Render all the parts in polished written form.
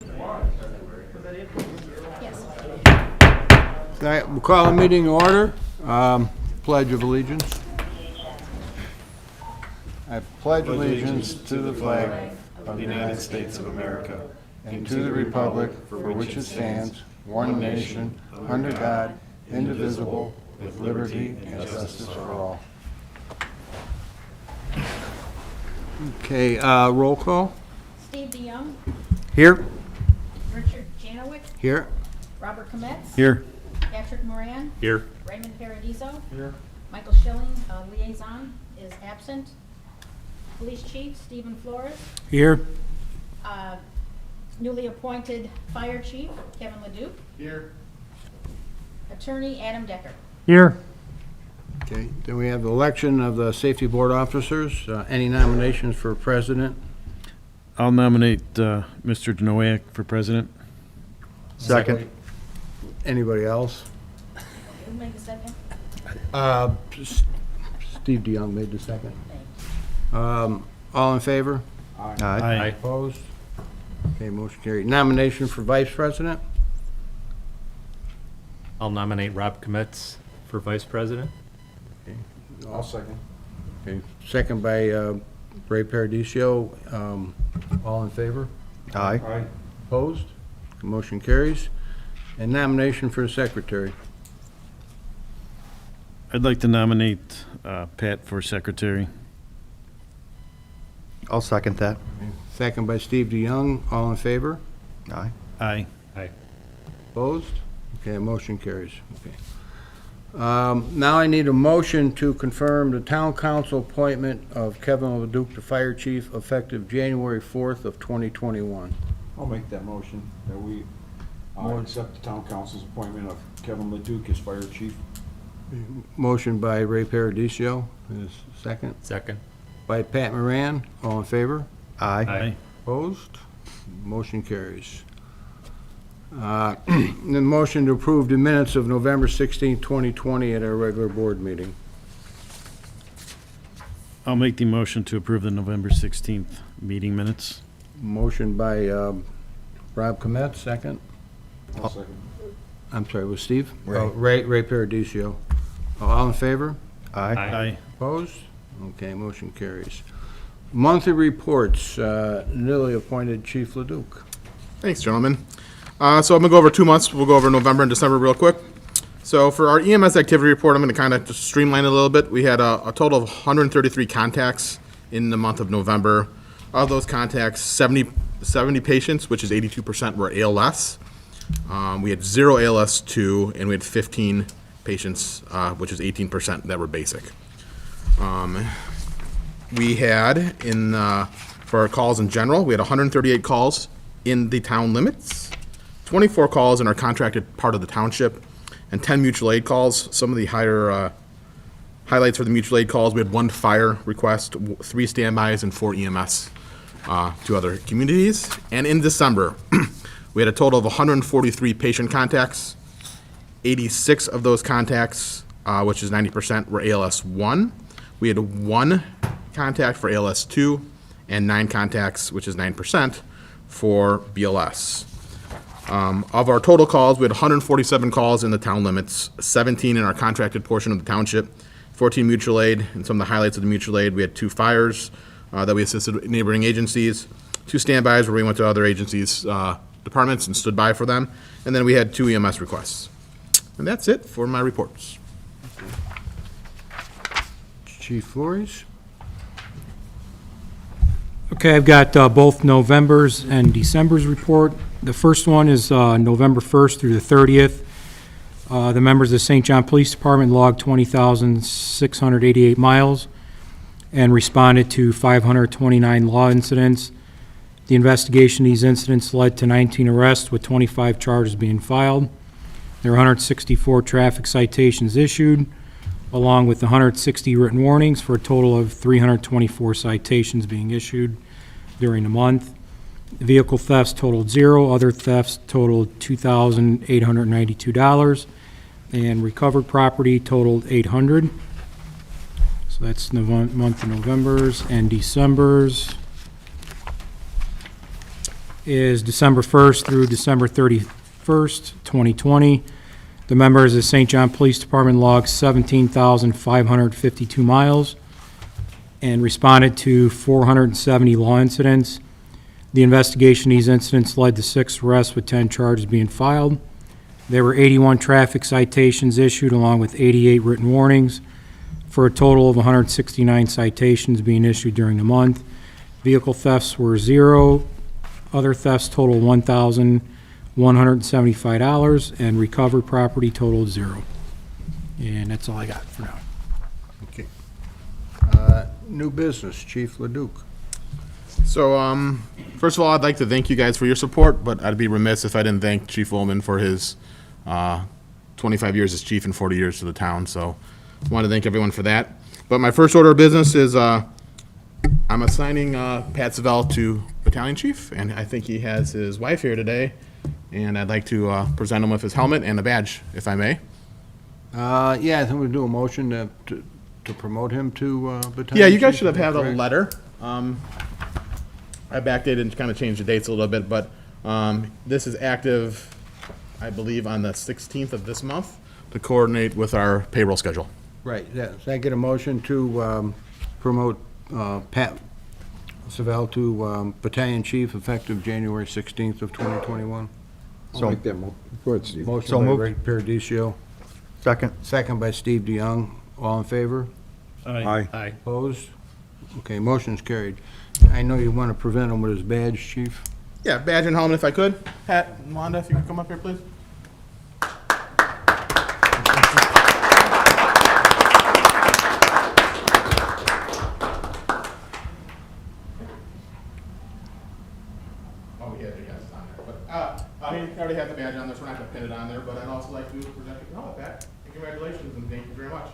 Yes. All right, we'll call a meeting to order. Pledge of allegiance. I pledge allegiance to the flag of the United States of America and to the republic for which it stands, one nation, under God, indivisible, with liberty and justice for all. Okay, roll call. Steve DeYoung, Here. Richard Janowicz, Here. Robert Kometz, Here. Patrick Moran, Here. Raymond Paradiso, Here. Michael Schilling, liaison, is absent. Police Chief Stephen Flores, Here. newly appointed Fire Chief Kevin Leduc, Here. Attorney Adam Decker. Here. Okay, then we have the election of the Safety Board officers. Any nominations for president? I'll nominate Mr. Denoyak for president. Second. Anybody else? Who made the second? Steve DeYoung made the second. Thanks. All in favor? Aye. Opposed? Okay, motion carried. Nomination for vice president? I'll nominate Rob Kometz for vice president. I'll second. Okay, second by Ray Paradiso. All in favor? Aye. Opposed? Motion carries. And nomination for secretary? I'd like to nominate Pat for secretary. I'll second that. Second by Steve DeYoung. All in favor? Aye. Aye. Aye. Opposed? Okay, motion carries. Okay. Now I need a motion to confirm the town council appointment of Kevin Leduc to fire chief effective January 4th of 2021. I'll make that motion, that we accept the town council's appointment of Kevin Leduc as fire chief. Motion by Ray Paradiso, is second. Second. By Pat Moran, all in favor? Aye. Opposed? Motion carries. The motion to approve the minutes of November 16, 2020 at our regular board meeting. I'll make the motion to approve the November 16th meeting minutes. Motion by Rob Kometz, second. I'll second. I'm sorry, was Steve? Ray. Oh, Ray Paradiso. All in favor? Aye. Aye. Opposed? Okay, motion carries. Monthly reports, newly appointed Chief Leduc. Thanks, gentlemen. So I'm going to go over 2 months. We'll go over November and December real quick. So for our EMS activity report, I'm going to kind of just streamline it a little bit. We had a total of 133 contacts in the month of November. Of those contacts, 70 patients, which is 82%, were ALS. We had 0 ALS2, and we had 15 patients, which is 18%, that were basic. We had, for our calls in general, we had 138 calls in the town limits, 24 calls in our contracted part of the township, and 10 mutual aid calls. Some of the higher highlights for the mutual aid calls, we had 1 fire request, 3 standbys, and 4 EMS to other communities. And in December, we had a total of 143 patient contacts. 86 of those contacts, which is 90%, were ALS1. We had 1 contact for ALS2 and 9 contacts, which is 9%, for BLS. Of our total calls, we had 147 calls in the town limits, 17 in our contracted portion of the township, 14 mutual aid, and some of the highlights of the mutual aid, we had 2 fires that we assisted neighboring agencies, 2 standbys where we went to other agencies' departments and stood by for them, and then we had 2 EMS requests. And that's it for my reports. Chief Flores? Okay, I've got both November's and December's report. The first one is November 1st through the 30th. The members of the St. John Police Department logged 20,688 miles and responded to 529 law incidents. The investigation of these incidents led to 19 arrests with 25 charges being filed. There were 164 traffic citations issued, along with 160 written warnings, for a total of 324 citations being issued during the month. Vehicle thefts totaled 0. Other thefts totaled $2,892, and recovered property totaled $800. So that's the month of November's and December's. is December 1st through December 31st, 2020. The members of the St. John Police Department logged 17,552 miles and responded to 470 law incidents. The investigation of these incidents led to 6 arrests with 10 charges being filed. There were 81 traffic citations issued along with 88 written warnings for a total of 169 citations being issued during the month. Vehicle thefts were 0. Other thefts totaled $1,175 and recovered property totaled 0. And that's all I got for now. Okay. New business, Chief Leduc. So, first of all, I'd like to thank you guys for your support, but I'd be remiss if I didn't thank Chief Woolman for his 25 years as chief and 40 years to the town. So, I want to thank everyone for that. But my first order of business is I'm assigning Pat Savell to battalion chief, and I think he has his wife here today, and I'd like to present him with his helmet and a badge, if I may. Yeah, I think we'll do a motion to promote him to battalion. Yeah, you guys chief, should have is that had a correct? letter. I backdated and kind of changed the dates a little bit, but this is active, I believe, on the 16th of this month to coordinate with our payroll schedule. Right, yeah. So I get a motion to promote Pat Savell to battalion chief effective January 16th of 2021. I'll make that go ahead, Steve. Motion So by moved. Ray Paradiso, Second. second by Steve DeYoung. All in favor? Aye. Aye. Opposed? Okay, motion's carried. I know you want to prevent him with his badge, chief. Yeah, badge and helmet if I could. Pat and Wanda, if you could come up here, please. Oh, yeah, yes, it's on there. But, he already has the badge on there, so we're not going to pin it on there, but I'd also like to present your helmet, Pat. And congratulations, and thank you very much.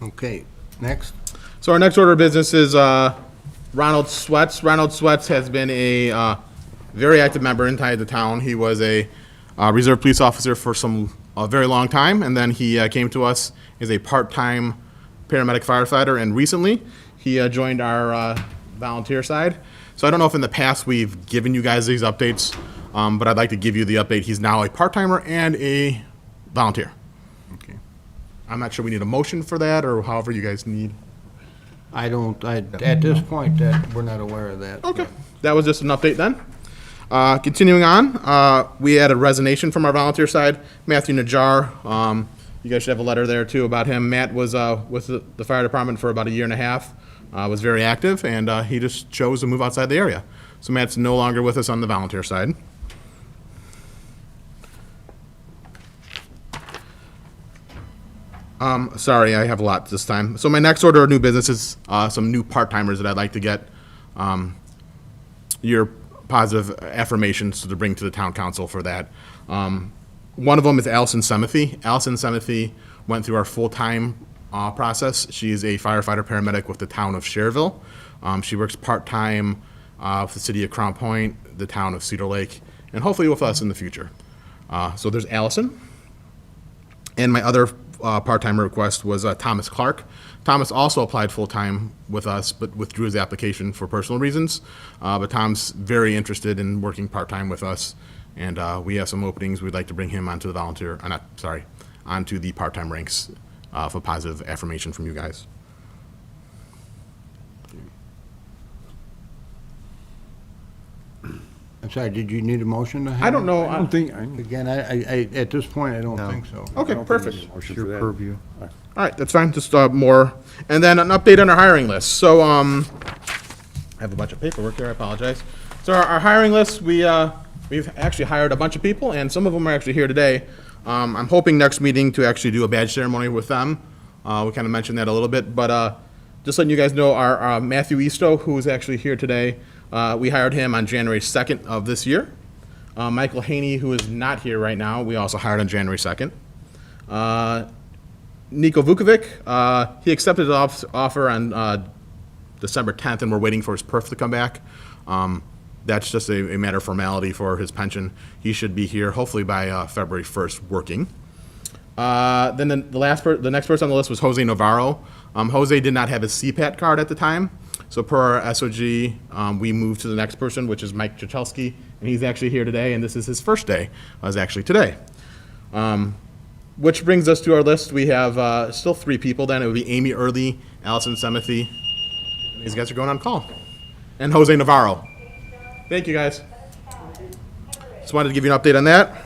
Okay, next. So our next order of business is Ronald Sweats. Ronald Sweats has been a very active member inside the town. He was a reserve police officer for a very long time, and then he came to us as a part-time paramedic firefighter, and recently he joined our volunteer side. So I don't know if in the past we've given you guys these updates, but I'd like to give you the update. He's now a part-timer and a volunteer. Okay. I'm not sure we need a motion for that, or however you guys need. At this point, that, we're not aware of that. Okay, that was just an update then. Continuing on, we had a resignation from our volunteer side. Matthew Najjar, you guys should have a letter there too about him. Matt was with the fire department for about a year and a half, was very active, and he just chose to move outside the area. So Matt's no longer with us on the volunteer side. Sorry, I have a lot this time. So my next order of new business is some new part-timers that I'd like to get your positive affirmations to bring to the town council for that. One of them is Allison Semethy. Allison Semethy went through our full-time process. She is a firefighter paramedic with the town of Cherville. She works part-time with the city of Crown Point, the town of Cedar Lake, and hopefully with us in the future. So there's Allison. And my other part-time request was Thomas Clark. Thomas also applied full-time with us, but withdrew his application for personal reasons. But Tom's very interested in working part-time with us, and we have some openings. We'd like to bring him onto the onto the part-time ranks for positive affirmation from you guys. I'm sorry, did you need a motion to have? I don't know. I don't think, Again, at this point, I don't think so. Okay, perfect. motion Your for that. purview. All right, that's fine, just more. And then an update on our hiring list. So, I have a bunch of paperwork here, I apologize. So our hiring list, we've actually hired a bunch of people, and some of them are actually here today. I'm hoping next meeting to actually do a badge ceremony with them. We kind of mentioned that a little bit, but just letting you guys know, our Matthew Easto, who is actually here today, we hired him on January 2nd of this year. Michael Haney, who is not here right now, we also hired on January 2nd. Niko Vukovic, he accepted the offer on December 10th, and we're waiting for his perf to come back. That's just a matter of formality for his pension. He should be here hopefully by February 1st working. Then the next person on the list was Jose Navarro. Jose did not have his CPAT card at the time, so per our SOG, we moved to the next person, which is Mike Chachelski, and he's actually here today, and this is his first day, is actually today. Which brings us to our list. We have still 3 people then. It would be Amy Early, Allison Semethy. These guys are going on call. And Jose Navarro. Thank you, guys. Just wanted to give you an update on that.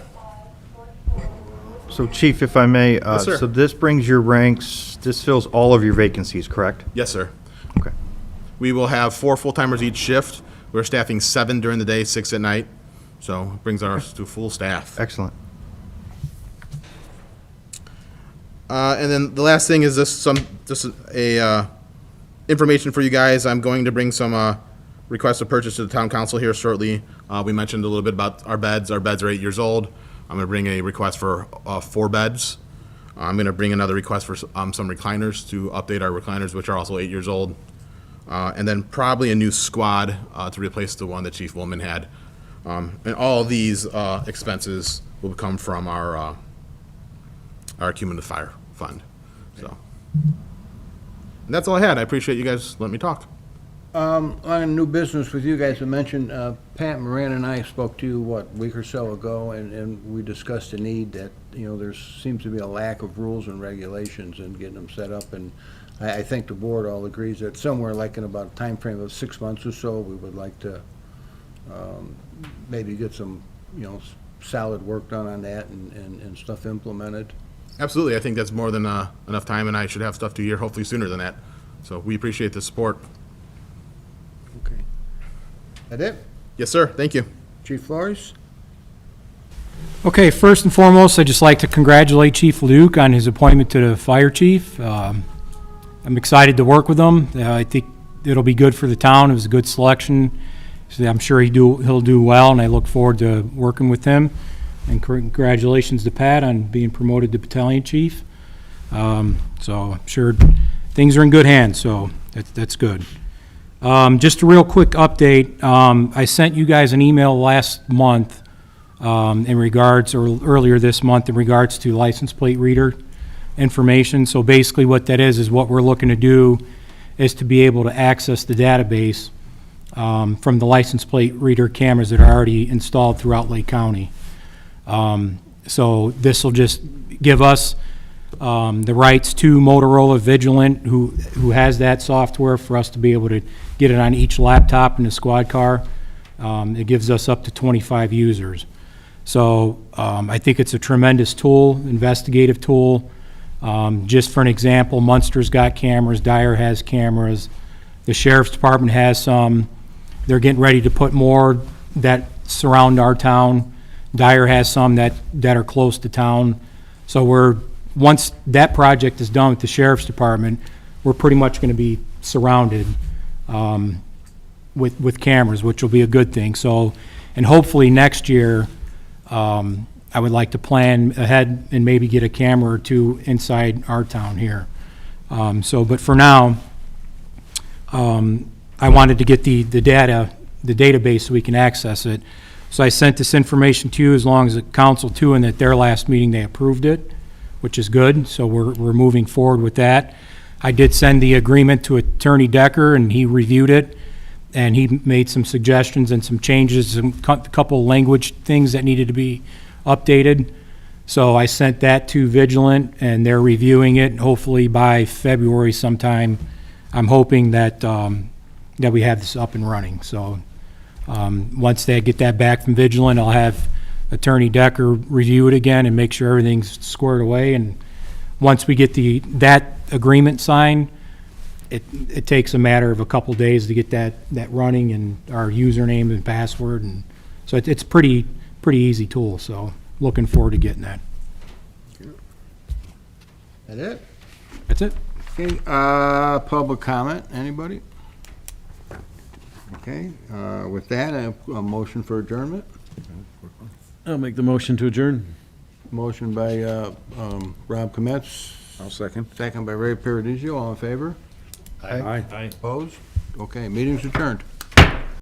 So Chief, if I may, Yes, sir. so this brings your ranks, this fills all of your vacancies, correct? Yes, sir. Okay. We will have 4 full-timers each shift. We're staffing 7 during the day, 6 at night. So it brings us to full staff. Excellent. And then the last thing is just information for you guys. I'm going to bring some requests of purchase to the town council here shortly. We mentioned a little bit about our beds. Our beds are 8 years old. I'm going to bring a request for 4 beds. I'm going to bring another request for some recliners to update our recliners, which are also 8 years old. And then probably a new squad to replace the one that Chief Woolman had. And all of these expenses will come from our cumulative fire fund. So, and that's all I had. I appreciate you guys letting me talk. On new business with you guys, I mentioned, Pat Moran and I spoke to you, a week or so ago, and we discussed the need that, there seems to be a lack of rules and regulations and getting them set up, and I think the board all agrees that somewhere like in about a time frame of 6 months or so, we would like to maybe get some, solid work done on that and stuff implemented. Absolutely. I think that's more than enough time, and I should have stuff to hear hopefully sooner than that. So we appreciate the support. Okay. That it? Yes, sir. Thank you. Chief Flores? Okay, first and foremost, I'd just like to congratulate Chief Luke on his appointment to the fire chief. I'm excited to work with him. I think it'll be good for the town. It was a good selection. So I'm sure he'll do well, and I look forward to working with him. And congratulations to Pat on being promoted to battalion chief. So I'm sure things are in good hands, so that's good. Just a real quick update. I sent you guys an email last month earlier this month in regards to license plate reader information. So basically what that is what we're looking to do is to be able to access the database from the license plate reader cameras that are already installed throughout Lake County. So this will just give us the rights to Motorola Vigilant, who has that software, for us to be able to get it on each laptop in the squad car. It gives us up to 25 users. So I think it's a tremendous tool, investigative tool. Just for an example, Munster's got cameras, Dyer has cameras, the Sheriff's Department has some. They're getting ready to put more that surround our town. Dyer has some that are close to town. So once that project is done with the Sheriff's Department, we're pretty much going to be surrounded with cameras, which will be a good thing. So, and hopefully next year, I would like to plan ahead and maybe get a camera or 2 inside our town here. But for now, I wanted to get the database so we can access it. So I sent this information to you as long as the council too, and at their last meeting they approved it, which is good. So we're moving forward with that. I did send the agreement to Attorney Decker, and he reviewed it, and he made some suggestions and some changes, a couple language things that needed to be updated. So I sent that to Vigilant, and they're reviewing it. Hopefully by February sometime, I'm hoping that that we have this up and running. So once they get that back from Vigilant, I'll have Attorney Decker review it again and make sure everything's squared away. And once we get that agreement signed, it takes a matter of a couple days to get that running, and our username and password, and so it's pretty easy tool. So looking forward to getting that. That it? That's it. Okay, public comment, anybody? Okay, with that, I have a motion for adjournment. I'll make the motion to adjourn. Motion by Rob Kometz, I'll second. second by Ray Paradisio. All in favor? Aye. Opposed? Okay, meeting's adjourned.